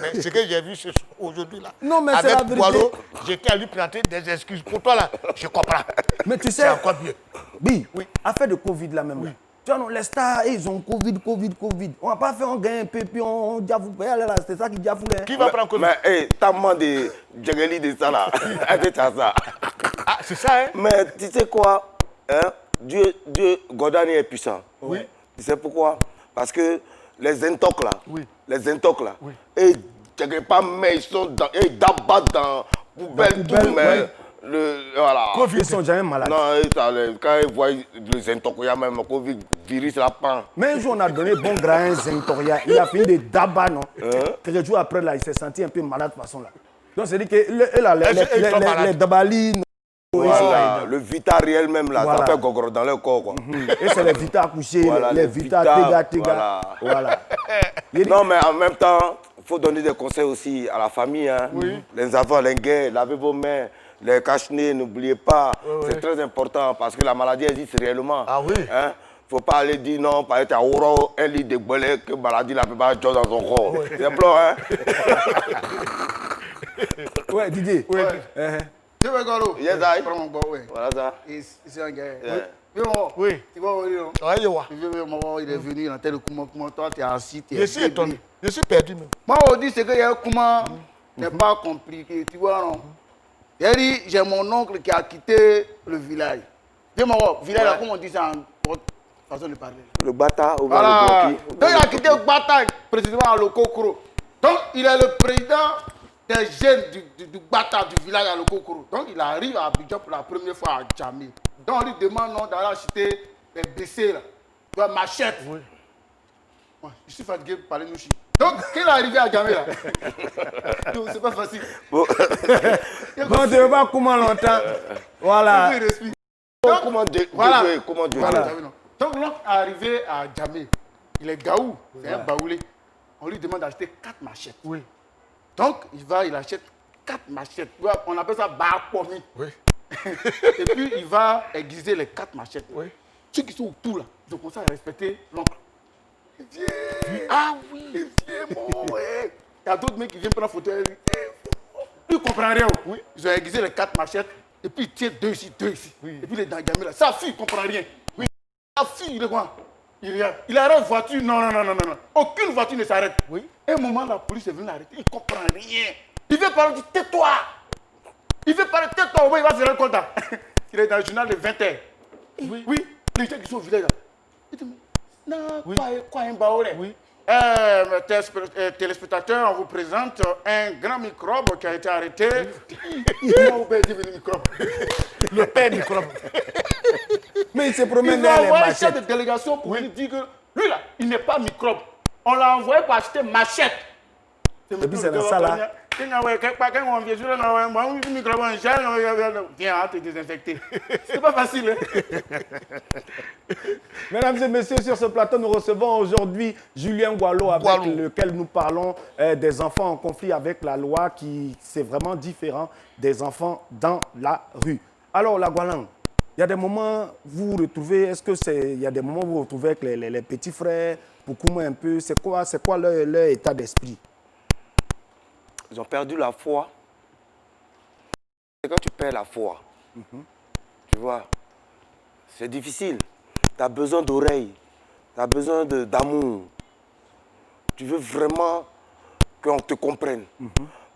Mais ce que j'ai vu aujourd'hui là, non, mais c'est la avec vérité. Boileau, j'étais à lui présenter des excuses. Pour toi là, je comprends. Mais tu sais, c'est encore mieux. Oui, affaire de Covid là même. Oui. Tu vois, non, les stars, ils ont Covid. On n'a pas fait, on gagne un peu, puis on diavoue. C'est ça qui diavoue. Qui va prendre Covid? Mais t'as demandé Djegeli de ça là. Ça. Ah, c'est ça, hein? Mais tu sais quoi, hein? Dieu, Godani est puissant. Oui. Tu sais pourquoi? Parce que les intox là, et pas, mais ils sont dans, et d'abattre dans poubelle, tout, mais voilà. Covid. Ils sont jamais malades. Non, quand ils voient les intox, il y a même le Covid, virus la prend. Mais un jour, on a donné bon grain Zentoria. Il a fini de dabat, non? Quelques jours après, là, il s'est senti un peu malade de façon là. Donc, c'est dit que les dabalines. Voilà, le Vita réel même là, ça fait gogoro dans le corps. Quoi. Et c'est les Vita accouchés, voilà, les Vita Tega. Voilà. Non, mais en même temps, il faut donner des conseils aussi à la famille. Hein. Oui. Les enfants, les gays, lavez vos mains, les cache-nez, n'oubliez pas. C'est très important parce que la maladie existe réellement. Ah oui. Hein? Faut pas aller dire non, par exemple, à Ouro, un lit de bolé, que maladie la peut pas jouer dans son corps. C'est blanc, hein? Ouais, Didier. Oui. Tu veux Golo? Yes, I. Voilà ça. C'est un gars. Oui. Tu vois, il est venu, il a tel comment toi, tu es assis. Je suis étonné. Je suis perdu même. Moi, on dit que y a comment n'est pas compliqué. Tu vois, non? Il dit, j'ai mon oncle qui a quitté le village. Dis-moi, village, là, comment on dit ça en façon de parler? Le Bata ou voilà. Donc, il a quitté le Bata, précisément à Lokokro. Donc, il est le président des jeunes du bâtard du village à Lokokoro. Donc il arrive à Abidjan pour la première fois à Djamé. Donc on lui demande non, d'aller acheter des BC là, de machette. Oui. Ouais, je suis fatigué pour parler Nouchi. Donc quand il est arrivé à Djamé là, c'est pas facile. Bon, tu ne veux pas comment longtemps. Voilà. Donc, comment Dieu. Donc l'oncle est arrivé à Djamé. Il est gaou, c'est un baoulé. On lui demande d'acheter 4 machettes. Oui. Donc, il achète 4 machettes. On appelle ça barpomi. Oui. Et puis, il va aiguiser les 4 machettes. Oui. Ceux qui sont autour, là, ils ont commencé à respecter l'oncle. Viens. Ah oui. Viens, mon ouais. Il y a d'autres mecs qui viennent prendre photo. Ils ne comprennent rien. Oui. Ils ont aiguisé les 4 machettes. Et puis, ils tirent 2 ici, 2 ici. Oui. Et puis, les Djamé, là. Sa fille ne comprend rien. Oui. Sa fille, il est quoi? Il arrête la voiture. Non. Aucune voiture ne s'arrête. Oui. À un moment, la police est venue l'arrêter. Il ne comprend rien. Il veut parler, il dit tais-toi. Il veut parler, tais-toi. Oui, il va se rendre compte. Il est dans le journal de 20h. Oui. Les gens qui sont au village là. Il dit mais non, oui. Quoi un baoulé? Oui. Téléspectateurs, on vous présente un grand microbe qui a été arrêté. Le père microbe. Mais il se promène dans les machettes. Un chef de délégation pour lui dire que lui là, il n'est pas microbe. On l'a envoyé pour acheter machette. Et puis c'est dans ça là. Viens, te désinfecter. C'est pas facile. Mesdames et messieurs, sur ce plateau, nous recevons aujourd'hui Julien Gualo, avec lequel nous parlons des enfants en conflit avec la loi, qui c'est vraiment différent des enfants dans la rue. Alors, la Gualan, il y a des moments vous vous retrouvez, il y a des moments où vous vous retrouvez avec les petits frères, beaucoup un peu, c'est quoi leur état d'esprit? Ils ont perdu la foi. Et quand tu perds la foi, tu vois, c'est difficile. Tu as besoin d'oreilles, tu as besoin d'amour. Tu veux vraiment qu'on te comprenne.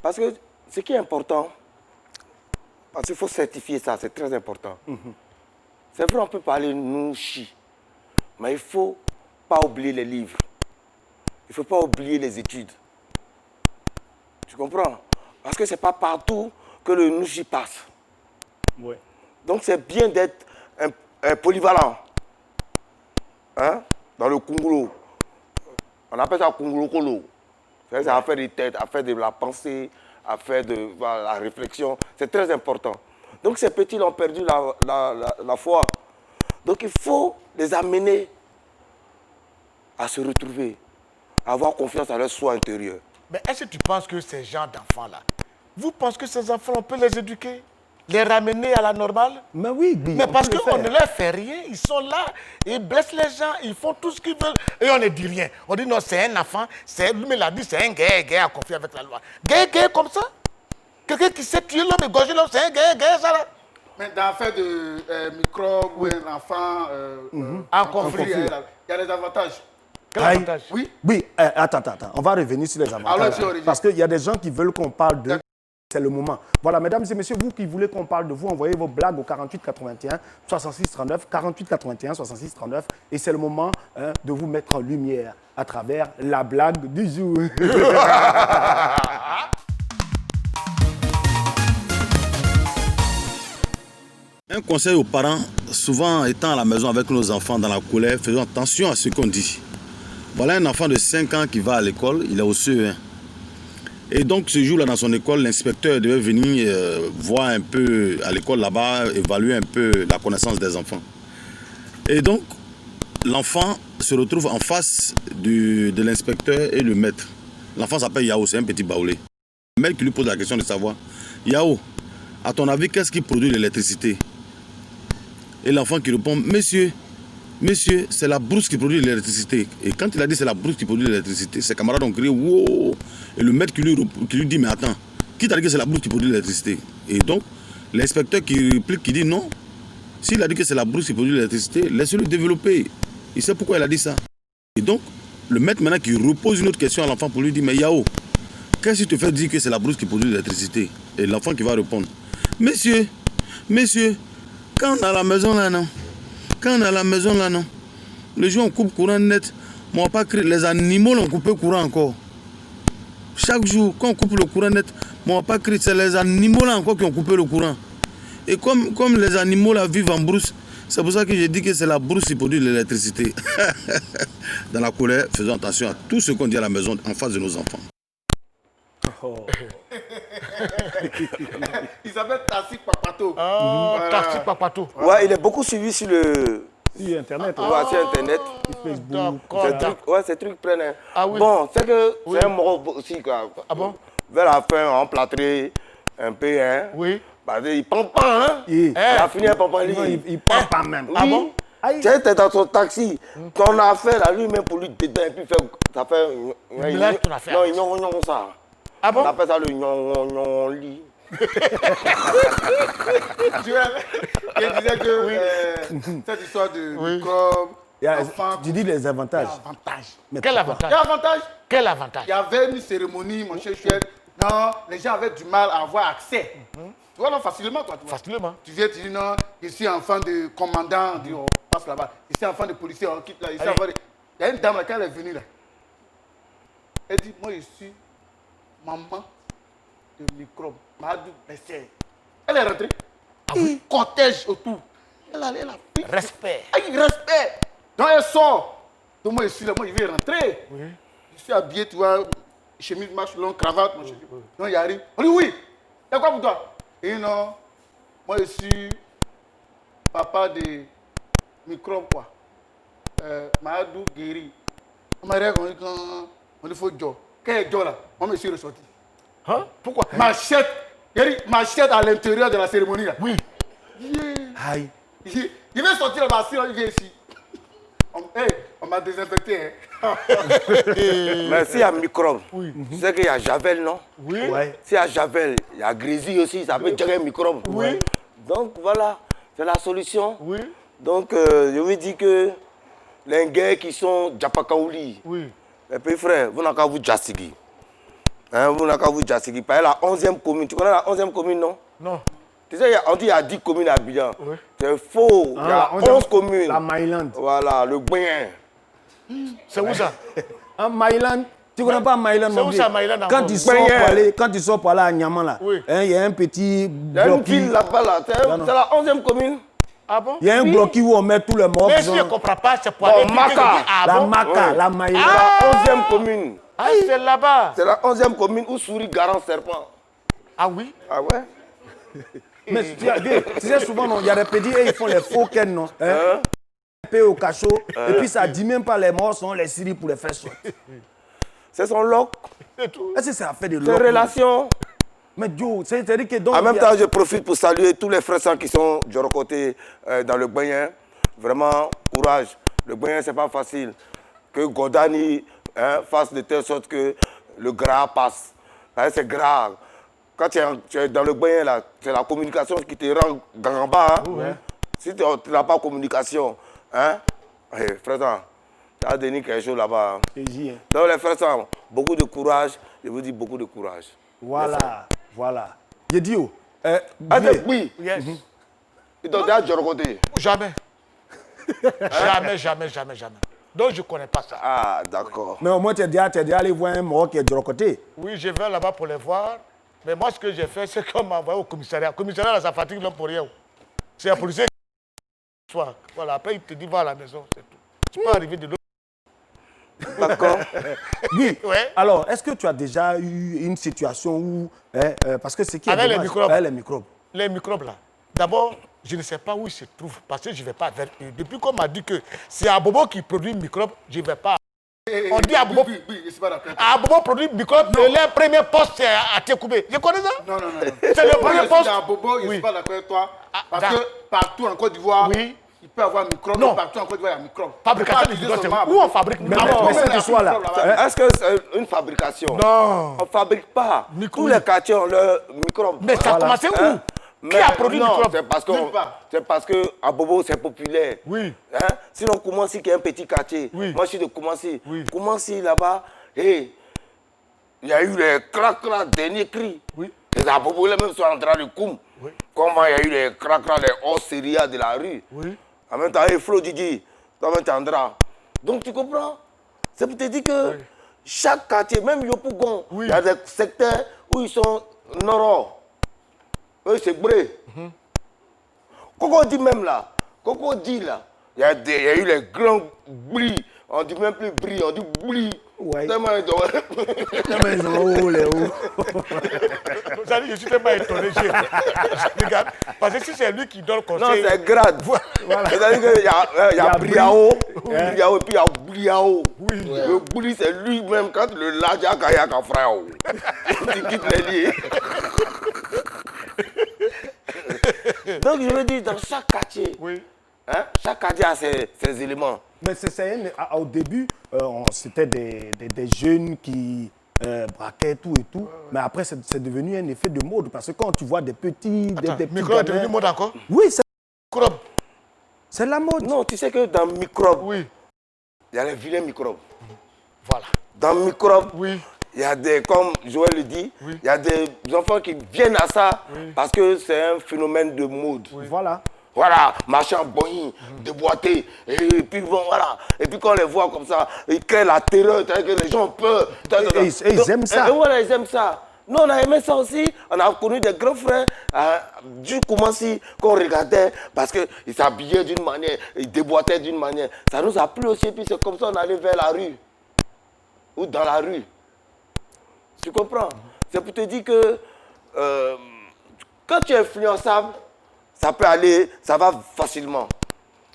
Parce que ce qui est important, parce qu'il faut certifier ça, c'est très important. C'est vrai, on peut parler Nouchi, mais il ne faut pas oublier les livres. Il ne faut pas oublier les études. Tu comprends? Parce que ce n'est pas partout que le Nouchi passe. Ouais. Donc c'est bien d'être un polyvalent. Hein? Dans le Kungolo. On appelle ça Kungolo-Kolo. C'est à faire des têtes, à faire de la pensée, à faire de la réflexion. C'est très important. Donc ces petits ont perdu la foi. Donc il faut les amener à se retrouver, à avoir confiance en leur soi intérieur. Mais est-ce que tu penses que ces gens d'enfants-là, vous pensez que ces enfants, on peut les éduquer, les ramener à la normale? Mais oui, mais parce qu'on ne leur fait rien, ils sont là, ils blessent les gens, ils font tout ce qu'ils veulent, et on ne dit rien. On dit non, c'est un enfant, lui l'a dit, c'est un gay à confier avec la loi. Gay comme ça? Quelqu'un qui sait tuer l'homme et gorger l'homme, c'est un gay, ça là? Mais dans l'affaire de microbes, oui. Un enfant en conflit, il y a des avantages. Quel avantage? Oui, attends. On va revenir sur les avantages. Parce qu'il y a des gens qui veulent qu'on parle de... C'est le moment. Voilà, mesdames et messieurs, vous qui voulez qu'on parle de vous, envoyez vos blagues au 48 81 66 39, 48 81 66 39. Et c'est le moment de vous mettre en lumière à travers la blague du jour. Un conseil aux parents, souvent étant à la maison avec nos enfants dans la colère, faisons attention à ce qu'on dit. Voilà un enfant de 5 ans qui va à l'école, il est au CE1. Et donc ce jour-là dans son école, l'inspecteur devait venir voir un peu à l'école là-bas, évaluer un peu la connaissance des enfants. Et donc l'enfant se retrouve en face de l'inspecteur et le maître. L'enfant s'appelle Yao, c'est un petit baoulé. Le maître qui lui pose la question de savoir, Yao, à ton avis, qu'est-ce qui produit l'électricité? Et l'enfant qui répond, monsieur, c'est la brousse qui produit l'électricité. Et quand il a dit c'est la brousse qui produit l'électricité, ses camarades ont crié, wow! Et le maître qui lui dit, mais attends, qui t'a dit que c'est la brousse qui produit l'électricité? Et donc, l'inspecteur qui réplique, qui dit non. S'il a dit que c'est la brousse qui produit l'électricité, laissez-le développer. Il sait pourquoi il a dit ça. Et donc, le maître maintenant qui repose une autre question à l'enfant pour lui dire, mais Yao, qu'est-ce qui te fait dire que c'est la brousse qui produit l'électricité? Et l'enfant qui va répondre, monsieur, quand on est à la maison là, non? Le jour on coupe courant net, on va pas créer. Les animaux ont coupé courant encore. Chaque jour, quand on coupe le courant net, Mais on va pas crier, c'est les animaux là encore qui ont coupé le courant. Et comme les animaux là vivent en brousse, c'est pour ça que j'ai dit que c'est la brousse qui produit l'électricité. Dans la colère, faisons attention à tout ce qu'on dit à la maison en face de nos enfants. Oh. Il s'appelle Tassik Papato. Tassik Papato. Ouais, il est beaucoup suivi sur le... Sur Internet. Ouais, sur Internet. Ces trucs prennent... Hein. Ah, oui. Bon, c'est que c'est un mort aussi, quoi. Ah bon? Vers la fin, on plâtrait un peu, hein. Oui. Parce qu'il pompe pas, hein. Il a fini à pomper. Il pompe pas même. Oui. Ah bon? Tu étais dans son taxi, ton affaire, là, lui-même pour lui dedans, et puis ça fait... Non, il y ça. Ah bon? On appelle ça le lit. Il disait que cette histoire de microbes, tu dis les avantages. Quel avantage? Quel avantage? Il y avait une cérémonie, mon cher Chouette. Non, les gens avaient du mal à avoir accès. Tu vois, non, facilement, toi. Facilement. Tu viens, tu dis non, je suis enfant de commandant, on dit, on passe là-bas. Je suis enfant de policier, on quitte là. Il y a une dame là, quand elle est venue là. Elle dit, moi, je suis maman de microbes. Elle est rentrée. Ah oui? Cortège autour. Elle a pris. Respect. Respect. Donc elle sort. Donc moi je suis là, moi je vais rentrer. Oui. Je suis habillé, tu vois, chemise, marche longue, cravate. Oui. Donc il arrive. On dit oui. Il y a quoi pour toi? Et non, moi je suis papa de microbes quoi. Mahadou guéri. On m'a dit on dit faut Joe. Quel est Joe là? Moi je suis ressorti. Hein? Pourquoi? Machette à l'intérieur de la cérémonie là. Oui. Yeah. Aïe. Il va sortir là-bas, il vient ici. On m'a désinfecté. Hein. Mais s'il y a microbe, tu sais qu'il y a Javel, non? Oui. Ouais. S'il y a Javel, il y a Grésil aussi, ça peut gérer un microbe. Oui. Donc voilà, c'est la solution. Oui. Donc je veux dire que les gars qui sont Djapakaouli, les pays frères, vous n'avez qu'à vous Djassigi. Hein, vous n'avez qu'à vous Djassigi. Par la 11e commune, tu connais la 11e commune, non? Non. Tu sais, on dit qu'il y a 10 communes à Abidjan. Oui. C'est faux. Il y a 11 communes. La Maïland. Voilà, le Gouin. C'est où ça? En Maïland. Tu ne connais pas Maïland? C'est où ça, Maïland? Quand tu sors pour aller à Niaman, là, il y a un petit bloc. Il y a une ville là-bas, là. C'est la 11e commune. Ah bon? Il y a un bloc où on met tous les morts. Mais si je ne comprends pas, c'est pour aller... La Maca, la Maïland. La 11e commune. Ah, c'est là-bas. C'est la 11e commune où sourit Garant Serpent. Ah oui? Ah ouais? Mais tu sais, souvent, il y a des petits et ils font les faux ken, non? Un peu au cachot, et puis ça dit même pas les morts, sont les Syries pour les faire sortir. C'est son loc. Est-ce que ça fait de loc? C'est relation. Mais Joe, c'est-à-dire que donc... En même temps, je profite pour saluer tous les frères qui sont de leur côté dans le Gouin. Vraiment, courage. Le Gouin, c'est pas facile. Que Godani fasse de telle sorte que le gras passe. C'est grave. Quand tu es dans le bain, là, c'est la communication qui te rend en bas. Hein? Ouais. Si tu n'as pas de communication, hein? Hey, frère, tu as donné quelque chose là-bas. Hein? Donc les frères, beaucoup de courage. Je vous dis beaucoup de courage. Voilà, voilà. Yedio. Oui. Yes. Il t'a dit à côté. Jamais. Jamais. Donc je ne connais pas ça. Ah, d'accord. Mais au moins, tu es déjà allé voir un mort qui est de l'autre côté. Oui, je vais là-bas pour les voir. Mais moi, ce que j'ai fait, c'est qu'on m'a envoyé au commissariat. Le commissariat, là, ça fatigue l'homme pour rien. C'est la police qui... Voilà, après, il te dit, va à la maison, c'est tout. Tu peux arriver de l'autre. D'accord. Oui. Ouais. Alors, est-ce que tu as déjà eu une situation où... parce que c'est qui est avec dommage, les microbes. avec les microbes. Les microbes, là. D'abord, je ne sais pas où ils se trouvent, parce que je ne vais pas vers eux. Depuis qu'on m'a dit que c'est Abobo qui produit microbes, je ne vais pas. On dit Abobo. Abobo produit microbes, le premier poste c'est à Tekoubé. Je connais ça? Non. C'est le premier poste. Abobo, je ne suis pas d'accord avec toi. Parce que partout en Côte d'Ivoire, il peut y avoir microbes. Non. Partout en Côte d'Ivoire, il y a microbes. Fabrication de microbes. Où on fabrique mais cette histoire-là. Est-ce que c'est une fabrication? Non. On ne fabrique pas. Tous les quartiers ont leurs microbes. Mais ça a commencé où? Qui a produit le microbe? C'est parce que à Bobo c'est populaire. Oui. Hein? Sinon, Koumansi qui est un petit quartier. Oui. Moi je suis de Koumansi. Oui. Koumansi là-bas, il y a eu les crac derniers cris. Oui. Les Abobo là même sont en train de Koum. Oui. Comment il y a eu les crac les hors-séria de la rue. Oui. En même temps, Flo Didi, toi tu entendras. Donc tu comprends? C'est pour te dire que chaque quartier, même Yopougon, il y a des secteurs où ils sont Noro. Eux, c'est bré. Coco dit même là. Coco dit là. Il y a eu les grands bris. On dit même plus bris, on dit bris. Ouais. Tellement ils ont les hauts. Je suis tellement étonné. Je regarde. Parce que si c'est lui qui donne le conseil. Non, c'est grade. Voilà. C'est-à-dire qu'il y a Briao. Briao et puis il y a Briao. Oui. Le bris, c'est lui-même. Quand le lâche, il y a qu'un frère. Tu quittes les liens. Donc je veux dire, dans chaque quartier, hein, chaque quartier a ses éléments. Mais au début, c'était des jeunes qui braquaient tout et tout. Mais après, c'est devenu un effet de mode. Parce que quand tu vois des petits... Attends, des petits microbe est devenu mode encore? Oui, c'est... Microbe. C'est la mode. Non, tu sais que dans microbe, il y a les vilains microbes. Voilà. Dans microbe, il y a des, comme Joël le dit, il y a des enfants qui viennent à ça parce que c'est un phénomène de mode. Voilà. Voilà, marcher en boing, déboîter, et puis bon, voilà. Et puis quand on les voit comme ça, ils créent la terreur, que les gens ont peur. Et ils aiment ça. Et voilà, ils aiment ça. Nous, on a aimé ça aussi. On a connu des grands frères du Koumassi qu'on regardait parce qu'ils s'habillaient d'une manière, ils déboîtaient d'une manière. Ça nous a plu aussi, et puis c'est comme ça qu'on allait vers la rue. Ou dans la rue. Tu comprends? C'est pour te dire que quand tu es influençable, ça peut aller, ça va facilement.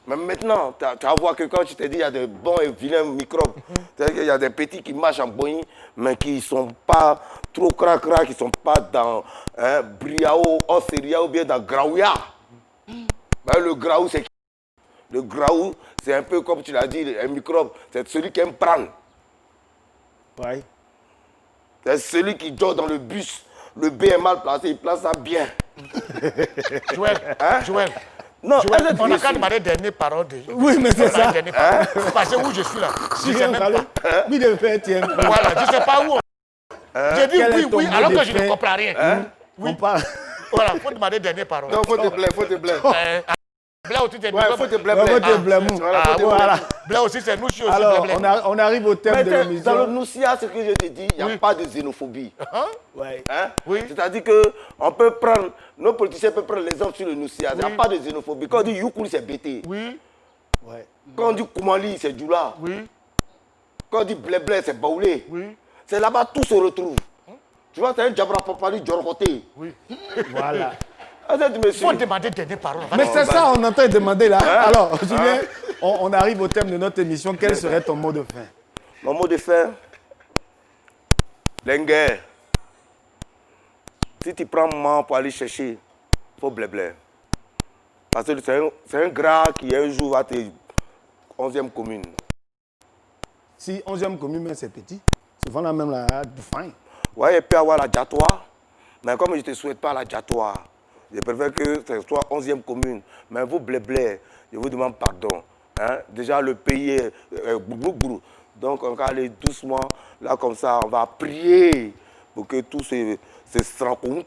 Mais maintenant, tu vas voir que quand je te dis, il y a des bons et vilains microbes. C'est-à-dire qu'il y a des petits qui marchent en boing, mais qui ne sont pas trop cracra, qui ne sont pas dans Briao, Osseria ou bien dans Graouya. Ben, le Graou, c'est qui? Le Graou, c'est un peu comme tu l'as dit, un microbe. C'est celui qui aime prendre. Ouais. C'est celui qui dort dans le bus. Le B est mal placé, il place ça bien. Joël, Joël. Non, Joël, on a qu'à demander dernière parole. Oui, mais c'est ça. Parce que où je suis là, je ne sais même pas. Oui, de fait, tiens. Voilà, je ne sais pas où. J'ai dit oui, alors que je ne comprends rien. Oui. On parle. Voilà, il faut demander dernière parole. Non, faut te blé. Blé aussi, c'est faut te blé. Voilà. Blé aussi, c'est nous aussi. Alors, on arrive au thème de l'émission. Dans le Noussia, ce que je te dis, il n'y a pas de xénophobie. Ouais. Oui. C'est-à-dire qu'on peut prendre, nos politiciens peuvent prendre l'exemple sur le Noussia. Il n'y a pas de xénophobie. Quand on dit Yukuli, c'est Bété. Oui. Ouais. Quand on dit Koumali, c'est Djoula. Oui. Quand on dit Blé, c'est Baoulé. Oui. C'est là-bas, tout se retrouve. Tu vois, c'est un Djabra Papali Djorkoté. Oui. Voilà. Il faut demander dernière parole. Mais c'est ça, on entend demander là. Alors, Julien, on arrive au thème de notre émission. Quel serait ton mot de fin? Mon mot de fin, Lengue. Si tu prends maman pour aller chercher, il faut blé. Parce que c'est un gras qui un jour va te 11e commune. Si 11e commune, mais c'est petit, souvent là même la du fin. Oui, il peut avoir la diatoire, mais comme je ne te souhaite pas la diatoire, je préfère que ce soit 11e commune. Mais vous, blé, je vous demande pardon. Hein? Déjà, le pays est brou. Donc, on va aller doucement. Là, comme ça, on va prier pour que tout se rencontre.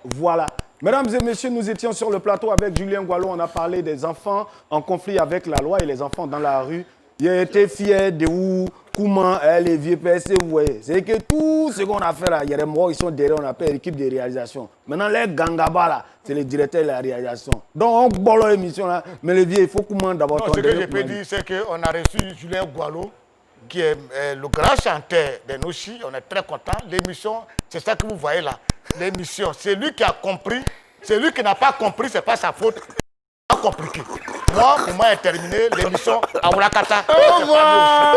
Voilà. Mesdames et messieurs, nous étions sur le plateau avec Julien Gualo. On a parlé des enfants en conflit avec la loi et les enfants dans la rue. Il a été fier de où, comment les vieux PC, vous voyez. C'est que tout ce qu'on a fait là, il y a des morts qui sont derrière, on appelle l'équipe de réalisation. Maintenant, les gangabas là, c'est le directeur de la réalisation. Donc, on boit l'émission là, mais les vieux, il faut comment d'abord... Ce que je peux dire, c'est qu'on a reçu Julien Gualo, qui est le grand chanteur de Noshi. On est très content. L'émission, c'est ça que vous voyez là. L'émission, c'est lui qui a compris. C'est lui qui n'a pas compris, c'est pas sa faute. C'est compliqué. Moi, pour moi, est terminé l'émission à Ourakata. Au revoir.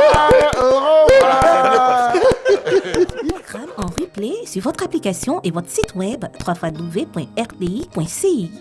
En replay sur votre application et votre site web www.rdi.ci.